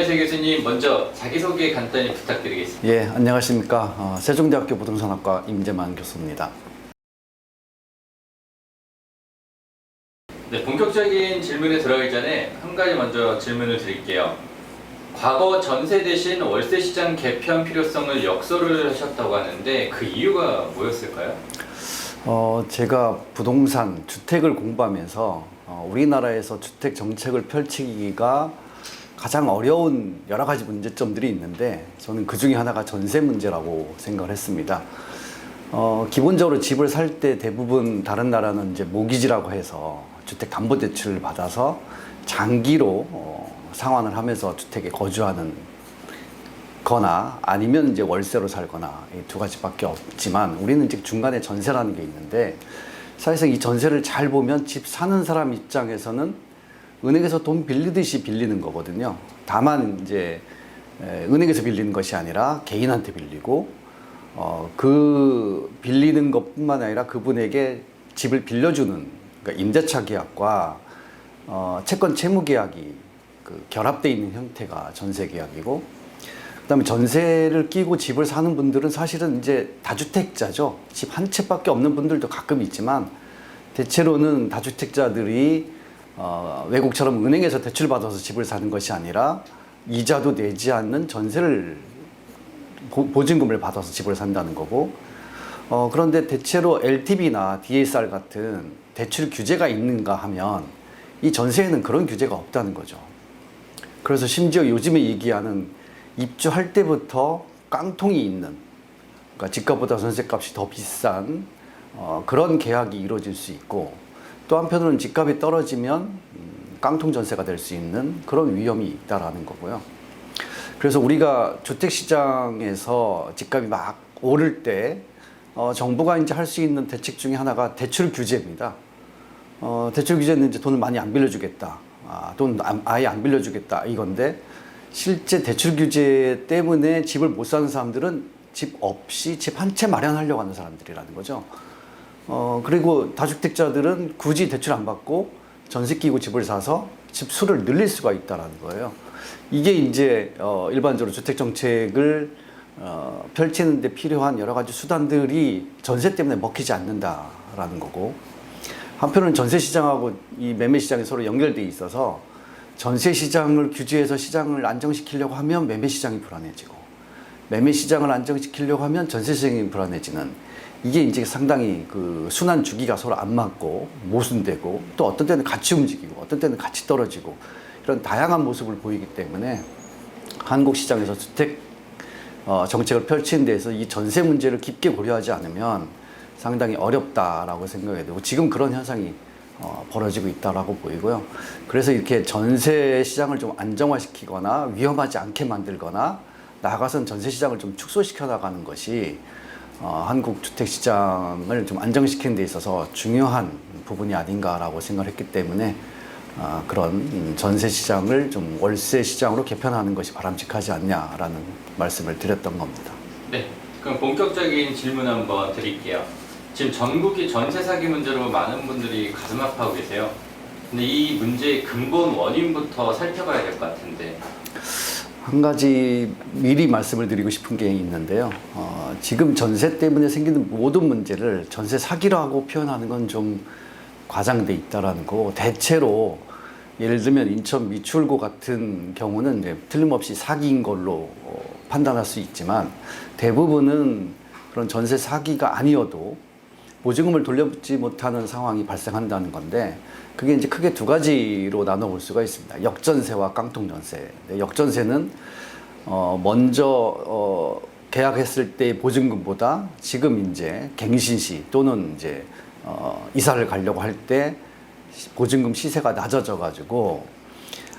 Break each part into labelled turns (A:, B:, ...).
A: 안녕하세요 교수님. 먼저 자기소개 간단히 부탁드리겠습니다.
B: 예, 안녕하십니까. 세종대학교 부동산학과 임재만 교수입니다.
A: 네, 본격적인 질문에 들어가기 전에 한 가지 먼저 질문을 드릴게요. 과거 전세 대신 월세 시장 개편 필요성을 역설을 하셨다고 하는데 그 이유가 뭐였을까요?
B: 제가 부동산, 주택을 공부하면서 우리나라에서 주택 정책을 펼치기가 가장 어려운 여러 가지 문제점들이 있는데 저는 그 중에 하나가 전세 문제라고 생각을 했습니다. 기본적으로 집을 살 때 대부분 다른 나라는 이제 모기지라고 해서 주택담보대출을 받아서 장기로 상환을 하면서 주택에 거주하는 거나 아니면 이제 월세로 살거나 이 두 가지밖에 없지만 우리는 이제 중간에 전세라는 게 있는데 사실상 이 전세를 잘 보면 집 사는 사람 입장에서는 은행에서 돈 빌리듯이 빌리는 거거든요. 다만 이제 은행에서 빌리는 것이 아니라 개인한테 빌리고 그 빌리는 것뿐만 아니라 그분에게 집을 빌려주는 그러니까 임대차 계약과 채권 채무 계약이 결합되어 있는 형태가 전세 계약이고, 그다음에 전세를 끼고 집을 사는 분들은 사실은 이제 다주택자죠. 집 한 채밖에 없는 분들도 가끔 있지만 대체로는 다주택자들이 외국처럼 은행에서 대출 받아서 집을 사는 것이 아니라 이자도 내지 않는 전세를 보증금을 받아서 집을 산다는 거고, 그런데 대체로 LTV나 DSR 같은 대출 규제가 있는가 하면 이 전세에는 그런 규제가 없다는 거죠. 그래서 심지어 요즘에 얘기하는 입주할 때부터 깡통이 있는, 그러니까 집값보다 전세값이 더 비싼 그런 계약이 이루어질 수 있고, 또 한편으로는 집값이 떨어지면 깡통 전세가 될 수 있는 그런 위험이 있다라는 거고요. 그래서 우리가 주택시장에서 집값이 막 오를 때 정부가 이제 할 수 있는 대책 중에 하나가 대출 규제입니다. 대출 규제는 이제 돈을 많이 안 빌려주겠다, 돈 아예 안 빌려주겠다 이건데, 실제 대출 규제 때문에 집을 못 사는 사람들은 집 없이 집 한 채 마련하려고 하는 사람들이라는 거죠. 그리고 다주택자들은 굳이 대출 안 받고 전세 끼고 집을 사서 집 수를 늘릴 수가 있다라는 거예요. 이게 이제 일반적으로 주택 정책을 펼치는 데 필요한 여러 가지 수단들이 전세 때문에 먹히지 않는다라는 거고, 한편으로는 전세 시장하고 이 매매 시장이 서로 연결돼 있어서 전세 시장을 규제해서 시장을 안정시키려고 하면 매매 시장이 불안해지고, 매매 시장을 안정시키려고 하면 전세 시장이 불안해지는, 이게 이제 상당히 그 순환 주기가 서로 안 맞고 모순되고, 또 어떤 때는 같이 움직이고 어떤 때는 같이 떨어지고, 이런 다양한 모습을 보이기 때문에 한국 시장에서 주택 정책을 펼치는 데서 이 전세 문제를 깊게 고려하지 않으면 상당히 어렵다라고 생각해야 되고, 지금 그런 현상이 벌어지고 있다라고 보이고요. 그래서 이렇게 전세 시장을 좀 안정화시키거나 위험하지 않게 만들거나 나아가서는 전세 시장을 좀 축소시켜 나가는 것이 한국 주택 시장을 좀 안정시키는 데 있어서 중요한 부분이 아닌가라고 생각을 했기 때문에 그런 전세 시장을 좀 월세 시장으로 개편하는 것이 바람직하지 않냐라는 말씀을 드렸던 겁니다.
A: 네, 그럼 본격적인 질문 한번 드릴게요. 지금 전국이 전세 사기 문제로 많은 분들이 가슴 아파하고 계세요. 근데 이 문제의 근본 원인부터 살펴봐야 될 것 같은데.
B: 한 가지 미리 말씀을 드리고 싶은 게 있는데요. 지금 전세 때문에 생기는 모든 문제를 전세 사기라고 표현하는 건 좀 과장돼 있다라는 거. 대체로 예를 들면 인천 미추홀구 같은 경우는 이제 틀림없이 사기인 걸로 판단할 수 있지만, 대부분은 그런 전세 사기가 아니어도 보증금을 돌려받지 못하는 상황이 발생한다는 건데, 그게 이제 크게 두 가지로 나눠볼 수가 있습니다. 역전세와 깡통전세. 역전세는 먼저 계약했을 때 보증금보다 지금 이제 갱신시 또는 이제 이사를 가려고 할 때 보증금 시세가 낮아져 가지고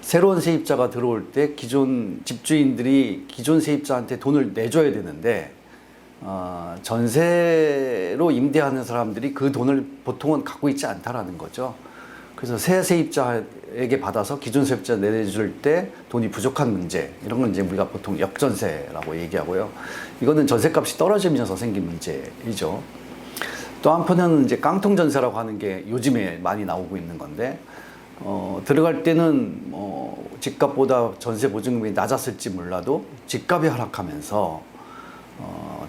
B: 새로운 세입자가 들어올 때 기존 집주인들이 기존 세입자한테 돈을 내줘야 되는데, 전세로 임대하는 사람들이 그 돈을 보통은 갖고 있지 않다라는 거죠. 그래서 새 세입자에게 받아서 기존 세입자 내줄 때 돈이 부족한 문제, 이런 건 이제 우리가 보통 역전세라고 얘기하고요. 이거는 전세값이 떨어지면서 생긴 문제이죠. 또 한편에는 이제 깡통전세라고 하는 게 요즘에 많이 나오고 있는 건데, 들어갈 때는 집값보다 전세 보증금이 낮았을지 몰라도 집값이 하락하면서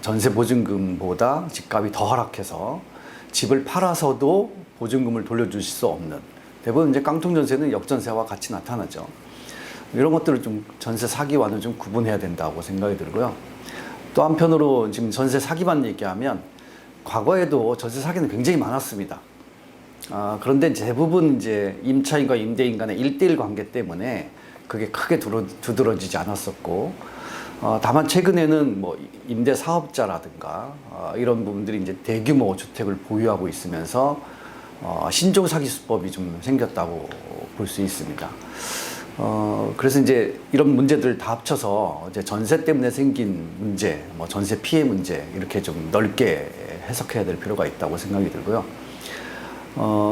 B: 전세 보증금보다 집값이 더 하락해서 집을 팔아서도 보증금을 돌려주실 수 없는, 대부분 이제 깡통 전세는 역전세와 같이 나타나죠. 이런 것들을 좀 전세 사기와는 좀 구분해야 된다고 생각이 들고요. 또 한편으로 지금 전세 사기만 얘기하면 과거에도 전세 사기는 굉장히 많았습니다. 그런데 대부분 이제 임차인과 임대인 간의 1대1 관계 때문에 그게 크게 두드러지지 않았었고, 다만 최근에는 뭐 임대 사업자라든가 이런 부분들이 이제 대규모 주택을 보유하고 있으면서 신종 사기 수법이 좀 생겼다고 볼 수 있습니다. 그래서 이제 이런 문제들을 다 합쳐서 이제 전세 때문에 생긴 문제, 뭐 전세 피해 문제, 이렇게 좀 넓게 해석해야 될 필요가 있다고 생각이 들고요.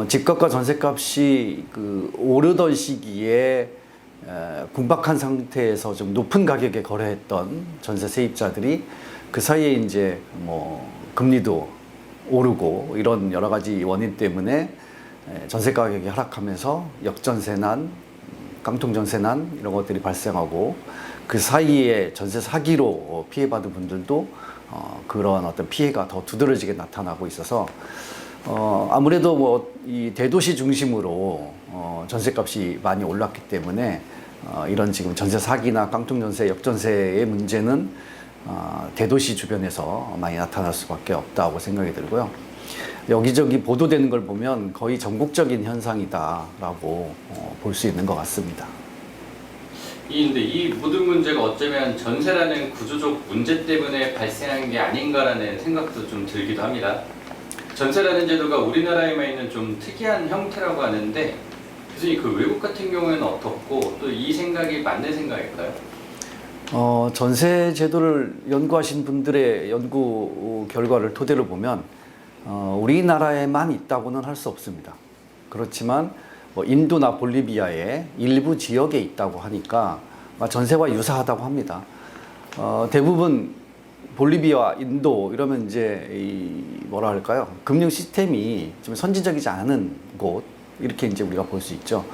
B: 집값과 전세값이 오르던 시기에 궁박한 상태에서 좀 높은 가격에 거래했던 전세 세입자들이 그 사이에 이제 뭐 금리도 오르고 이런 여러 가지 원인 때문에 전세 가격이 하락하면서 역전세난, 깡통전세난 이런 것들이 발생하고, 그 사이에 전세 사기로 피해받은 분들도 그런 어떤 피해가 더 두드러지게 나타나고 있어서 아무래도 뭐 이 대도시 중심으로 전세값이 많이 올랐기 때문에 이런 지금 전세 사기나 깡통전세, 역전세의 문제는 대도시 주변에서 많이 나타날 수밖에 없다고 생각이 들고요. 여기저기 보도되는 걸 보면 거의 전국적인 현상이다라고 볼 수 있는 것 같습니다.
A: 근데 이 모든 문제가 어쩌면 전세라는 구조적 문제 때문에 발생한 게 아닌가라는 생각도 좀 들기도 합니다. 전세라는 제도가 우리나라에만 있는 좀 특이한 형태라고 하는데, 교수님 그 외국 같은 경우에는 어떻고 또 이 생각이 맞는 생각일까요?
B: 전세 제도를 연구하신 분들의 연구 결과를 토대로 보면 우리나라에만 있다고는 할 수 없습니다. 그렇지만 뭐 인도나 볼리비아의 일부 지역에 있다고 하니까 전세와 유사하다고 합니다. 대부분 볼리비아, 인도 이러면 이제 뭐라 할까요? 금융 시스템이 좀 선진적이지 않은 곳, 이렇게 이제 우리가 볼 수 있죠.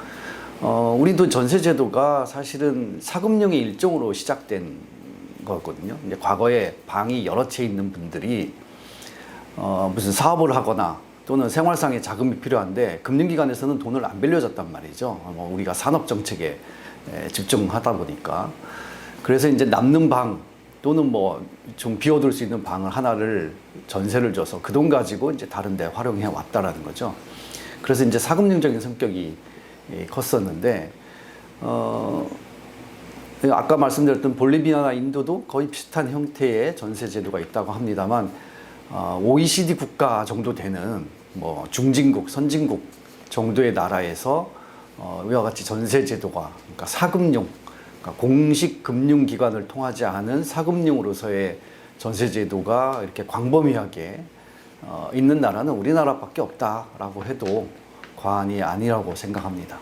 B: 우리도 전세 제도가 사실은 사금융의 일종으로 시작된 거거든요. 이제 과거에 방이 여러 채 있는 분들이 무슨 사업을 하거나 또는 생활상의 자금이 필요한데 금융기관에서는 돈을 안 빌려줬단 말이죠. 우리가 산업 정책에 집중하다 보니까. 그래서 이제 남는 방 또는 뭐 좀 비워둘 수 있는 방을 하나를 전세를 줘서 그 돈 가지고 이제 다른 데 활용해 왔다라는 거죠. 그래서 이제 사금융적인 성격이 컸었는데, 아까 말씀드렸던 볼리비아나 인도도 거의 비슷한 형태의 전세 제도가 있다고 합니다만, OECD 국가 정도 되는 뭐 중진국, 선진국 정도의 나라에서 이와 같이 전세 제도가, 그러니까 사금융, 그러니까 공식 금융기관을 통하지 않은 사금융으로서의 전세 제도가 이렇게 광범위하게 있는 나라는 우리나라밖에 없다라고 해도 과언이 아니라고 생각합니다.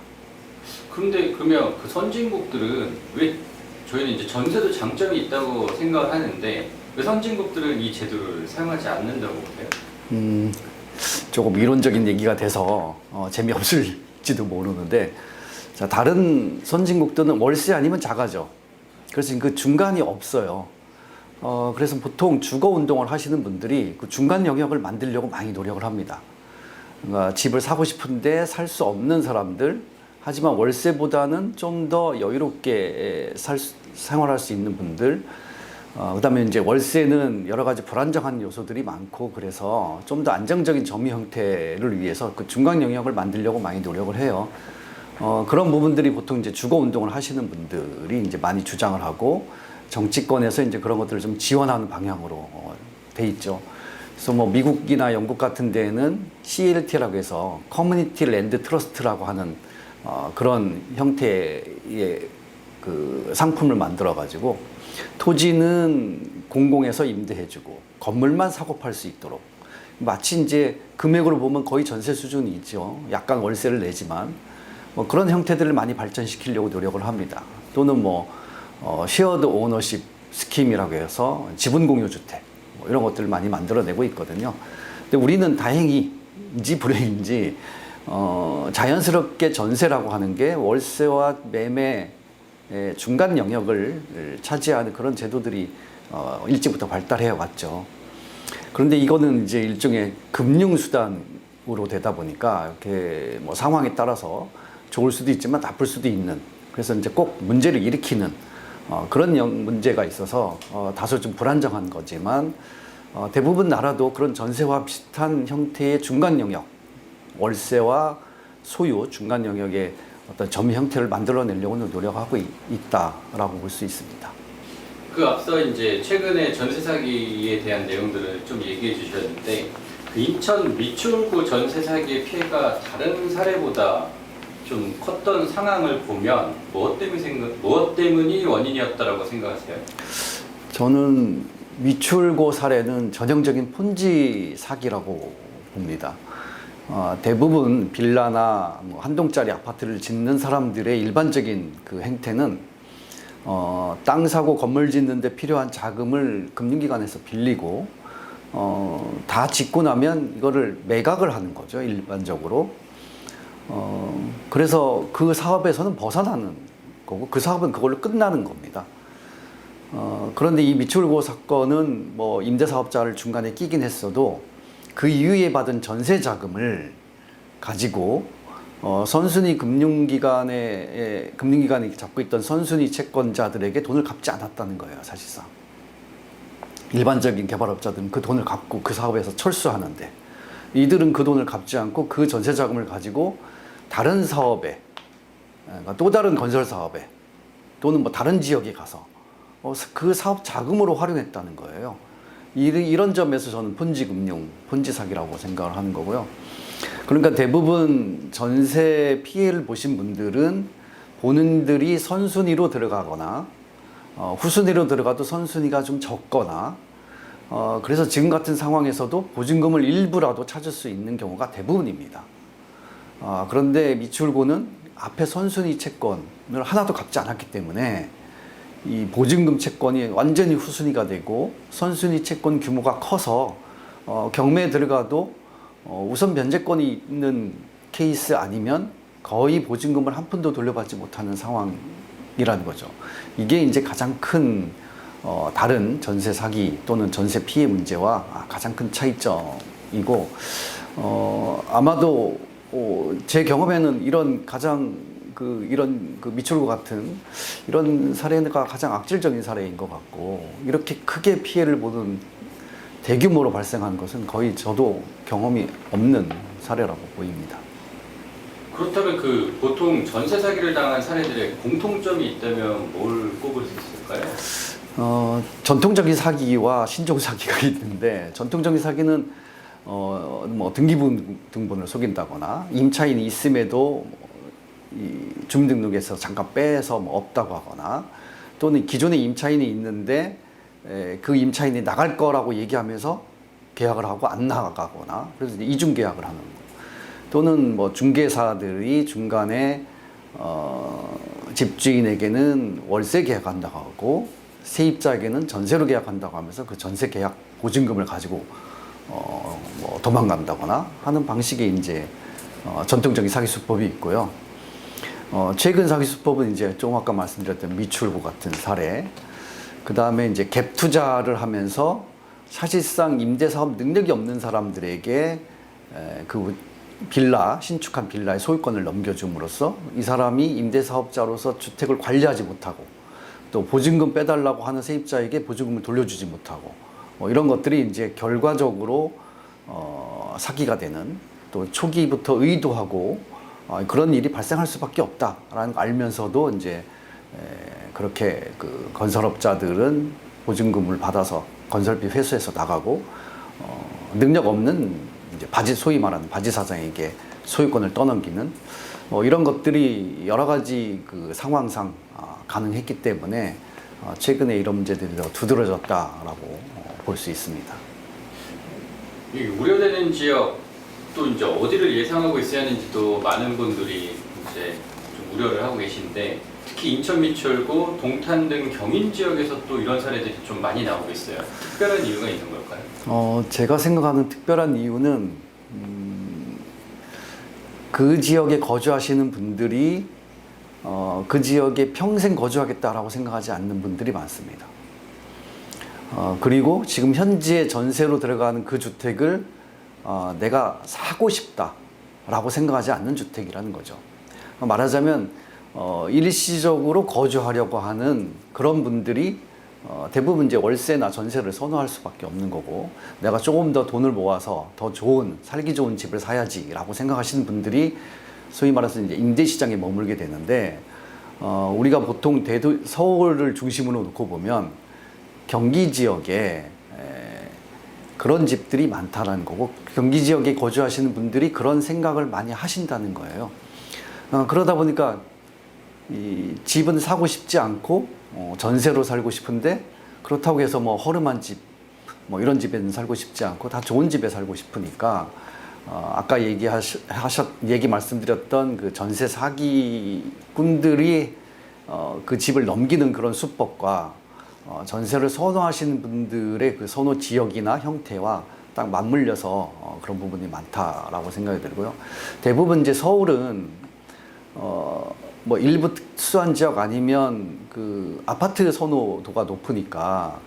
A: 그런데 그러면 그 선진국들은 왜, 저희는 이제 전세도 장점이 있다고 생각을 하는데 왜 선진국들은 이 제도를 사용하지 않는다고 보세요?
B: 조금 이론적인 얘기가 돼서 재미없을지도 모르는데, 자, 다른 선진국들은 월세 아니면 자가죠. 그래서 그 중간이 없어요. 그래서 보통 주거 운동을 하시는 분들이 그 중간 영역을 만들려고 많이 노력을 합니다. 그러니까 집을 사고 싶은데 살 수 없는 사람들, 하지만 월세보다는 좀 더 여유롭게 생활할 수 있는 분들, 그다음에 이제 월세는 여러 가지 불안정한 요소들이 많고 그래서 좀 더 안정적인 점유 형태를 위해서 그 중간 영역을 만들려고 많이 노력을 해요. 그런 부분들이 보통 이제 주거 운동을 하시는 분들이 이제 많이 주장을 하고 정치권에서 이제 그런 것들을 좀 지원하는 방향으로 돼 있죠. 그래서 뭐 미국이나 영국 같은 데에는 CLT라고 해서 커뮤니티 랜드 트러스트라고 하는 그런 형태의 그 상품을 만들어 가지고 토지는 공공에서 임대해주고 건물만 사고 팔 수 있도록, 마치 이제 금액으로 보면 거의 전세 수준이 있죠. 약간 월세를 내지만 뭐 그런 형태들을 많이 발전시키려고 노력을 합니다. 또는 뭐 쉐어드 오너십 스킴이라고 해서 지분 공유 주택, 이런 것들을 많이 만들어내고 있거든요. 근데 우리는 다행히인지 불행인지 자연스럽게 전세라고 하는 게 월세와 매매 중간 영역을 차지하는 그런 제도들이 일찍부터 발달해 왔죠. 그런데 이거는 이제 일종의 금융수단으로 되다 보니까 이렇게 뭐 상황에 따라서 좋을 수도 있지만 나쁠 수도 있는, 그래서 이제 꼭 문제를 일으키는 그런 문제가 있어서 다소 좀 불안정한 거지만 대부분 나라도 그런 전세와 비슷한 형태의 중간 영역, 월세와 소유 중간 영역의 어떤 점 형태를 만들어내려고는 노력하고 있다라고 볼 수 있습니다.
A: 그 앞서 이제 최근에 전세 사기에 대한 내용들을 좀 얘기해 주셨는데 그 인천 미추홀구 전세 사기의 피해가 다른 사례보다 좀 컸던 상황을 보면 무엇 때문이 원인이었다라고 생각하세요?
B: 저는 미추홀구 사례는 전형적인 폰지 사기라고 봅니다. 대부분 빌라나 뭐 한 동짜리 아파트를 짓는 사람들의 일반적인 그 행태는 땅 사고 건물 짓는데 필요한 자금을 금융기관에서 빌리고 다 짓고 나면 이거를 매각을 하는 거죠, 일반적으로. 그래서 그 사업에서는 벗어나는 거고 그 사업은 그걸로 끝나는 겁니다. 그런데 이 미추홀구 사건은 뭐 임대사업자를 중간에 끼긴 했어도 그 이후에 받은 전세 자금을 가지고 선순위 금융기관이 잡고 있던 선순위 채권자들에게 돈을 갚지 않았다는 거예요, 사실상. 일반적인 개발업자들은 그 돈을 갚고 그 사업에서 철수하는데 이들은 그 돈을 갚지 않고 그 전세 자금을 가지고 다른 사업에, 또 다른 건설 사업에 또는 뭐 다른 지역에 가서 그 사업 자금으로 활용했다는 거예요. 이런 점에서 저는 폰지 사기라고 생각을 하는 거고요. 그러니까 대부분 전세 피해를 보신 분들은 본인들이 선순위로 들어가거나 후순위로 들어가도 선순위가 좀 적거나 그래서 지금 같은 상황에서도 보증금을 일부라도 찾을 수 있는 경우가 대부분입니다. 그런데 미추홀구는 앞에 선순위 채권을 하나도 갚지 않았기 때문에 이 보증금 채권이 완전히 후순위가 되고 선순위 채권 규모가 커서 경매에 들어가도 우선 변제권이 있는 케이스 아니면 거의 보증금을 한 푼도 돌려받지 못하는 상황이라는 거죠. 이게 이제 가장 큰 다른 전세 사기 또는 전세 피해 문제와 가장 큰 차이점이고 아마도 제 경험에는 이런 미추홀구 같은 이런 사례가 가장 악질적인 사례인 것 같고 이렇게 크게 피해를 보는 대규모로 발생한 것은 거의 저도 경험이 없는 사례라고 보입니다.
A: 그렇다면 그 보통 전세 사기를 당한 사례들의 공통점이 있다면 뭘 꼽을 수 있을까요?
B: 전통적인 사기와 신종 사기가 있는데 전통적인 사기는 뭐 등기부등본을 속인다거나 임차인이 있음에도 이 주민등록에서 잠깐 빼서 뭐 없다고 하거나 또는 기존에 임차인이 있는데 그 임차인이 나갈 거라고 얘기하면서 계약을 하고 안 나가거나 그래서 이중 계약을 하는 거. 또는 뭐 중개사들이 중간에 집주인에게는 월세 계약한다고 하고 세입자에게는 전세로 계약한다고 하면서 그 전세 계약 보증금을 가지고 뭐 도망간다거나 하는 방식의 이제 전통적인 사기 수법이 있고요. 최근 사기 수법은 이제 좀 아까 말씀드렸던 미추홀구 같은 사례, 그 다음에 이제 갭 투자를 하면서 사실상 임대사업 능력이 없는 사람들에게 그 신축한 빌라의 소유권을 넘겨줌으로써 이 사람이 임대사업자로서 주택을 관리하지 못하고 또 보증금 빼달라고 하는 세입자에게 보증금을 돌려주지 못하고 이런 것들이 이제 결과적으로 사기가 되는, 또 초기부터 의도하고 그런 일이 발생할 수밖에 없다라는 걸 알면서도 이제 그렇게 그 건설업자들은 보증금을 받아서 건설비 회수해서 나가고 능력 없는 이제 소위 말하는 바지 사장에게 소유권을 떠넘기는 이런 것들이 여러 가지 그 상황상 가능했기 때문에 최근에 이런 문제들이 더 두드러졌다라고 볼 수 있습니다.
A: 이 우려되는 지역 또 이제 어디를 예상하고 있어야 하는지도 많은 분들이 이제 좀 우려를 하고 계신데 특히 인천 미추홀구, 동탄 등 경인 지역에서 또 이런 사례들이 좀 많이 나오고 있어요. 특별한 이유가 있는 걸까요?
B: 제가 생각하는 특별한 이유는 그 지역에 거주하시는 분들이 그 지역에 평생 거주하겠다라고 생각하지 않는 분들이 많습니다. 그리고 지금 현재 전세로 들어가는 그 주택을 내가 사고 싶다라고 생각하지 않는 주택이라는 거죠. 말하자면 일시적으로 거주하려고 하는 그런 분들이 대부분 이제 월세나 전세를 선호할 수밖에 없는 거고, 내가 조금 더 돈을 모아서 더 좋은, 살기 좋은 집을 사야지라고 생각하시는 분들이 소위 말해서 이제 임대 시장에 머물게 되는데, 우리가 보통 서울을 중심으로 놓고 보면 경기 지역에 그런 집들이 많다라는 거고, 경기 지역에 거주하시는 분들이 그런 생각을 많이 하신다는 거예요. 그러다 보니까 이 집은 사고 싶지 않고 전세로 살고 싶은데, 그렇다고 해서 뭐 허름한 집, 뭐 이런 집에는 살고 싶지 않고 다 좋은 집에 살고 싶으니까 아까 얘기 말씀드렸던 그 전세 사기꾼들이 그 집을 넘기는 그런 수법과 전세를 선호하시는 분들의 그 선호 지역이나 형태와 딱 맞물려서 그런 부분이 많다라고 생각이 들고요. 대부분 이제 서울은 뭐 일부 특수한 지역 아니면 그 아파트 선호도가 높으니까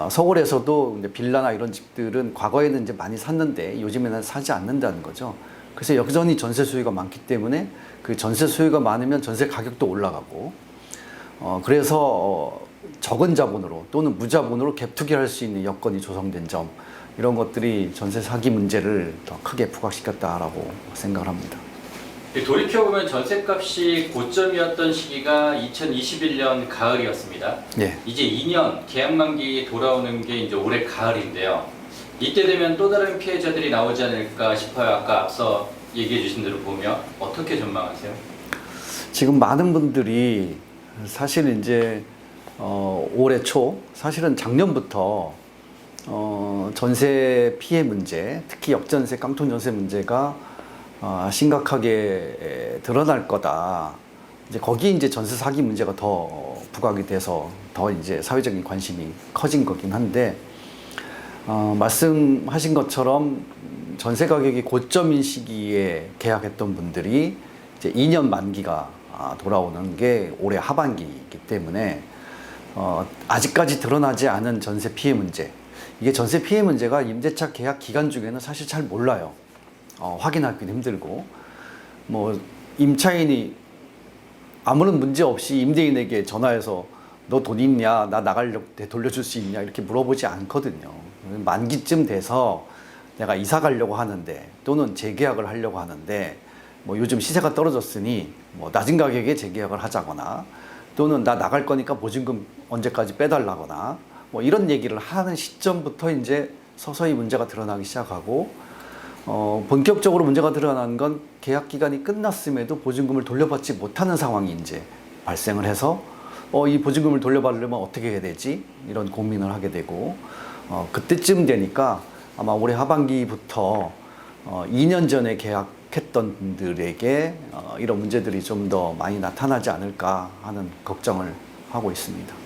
B: 서울에서도 이제 빌라나 이런 집들은 과거에는 이제 많이 샀는데 요즘에는 사지 않는다는 거죠. 그래서 여전히 전세 수요가 많기 때문에 그 전세 수요가 많으면 전세 가격도 올라가고, 그래서 적은 자본으로 또는 무자본으로 갭 투기할 수 있는 여건이 조성된 점, 이런 것들이 전세 사기 문제를 더 크게 부각시켰다라고 생각을 합니다.
A: 돌이켜보면 전셋값이 고점이었던 시기가 2021년 가을이었습니다.
B: 예.
A: 이제 2년 계약 만기 돌아오는 게 이제 올해 가을인데요. 이때 되면 또 다른 피해자들이 나오지 않을까 싶어요. 아까 앞서 얘기해 주신 대로 보면 어떻게 전망하세요?
B: 지금 많은 분들이 사실 이제 올해 초, 사실은 작년부터 전세 피해 문제, 특히 역전세, 깡통 전세 문제가 심각하게 드러날 거다. 이제 거기에 이제 전세 사기 문제가 더 부각이 돼서 더 이제 사회적인 관심이 커진 거긴 한데, 말씀하신 것처럼 전세 가격이 고점인 시기에 계약했던 분들이 이제 2년 만기가 돌아오는 게 올해 하반기이기 때문에 아직까지 드러나지 않은 전세 피해 문제, 이게 전세 피해 문제가 임대차 계약 기간 중에는 사실 잘 몰라요. 확인하기는 힘들고, 뭐 임차인이 아무런 문제 없이 임대인에게 전화해서 너 돈 있냐, 나 나가려고 돌려줄 수 있냐 이렇게 물어보지 않거든요. 만기쯤 돼서 내가 이사 가려고 하는데 또는 재계약을 하려고 하는데 뭐 요즘 시세가 떨어졌으니 뭐 낮은 가격에 재계약을 하자거나, 또는 나 나갈 거니까 보증금 언제까지 빼달라거나, 뭐 이런 얘기를 하는 시점부터 이제 서서히 문제가 드러나기 시작하고, 본격적으로 문제가 드러난 건 계약 기간이 끝났음에도 보증금을 돌려받지 못하는 상황이 이제 발생을 해서 이 보증금을 돌려받으려면 어떻게 해야 되지? 이런 고민을 하게 되고, 그때쯤 되니까 아마 올해 하반기부터 2년 전에 계약했던 분들에게 이런 문제들이 좀 더 많이 나타나지 않을까 하는 걱정을 하고 있습니다.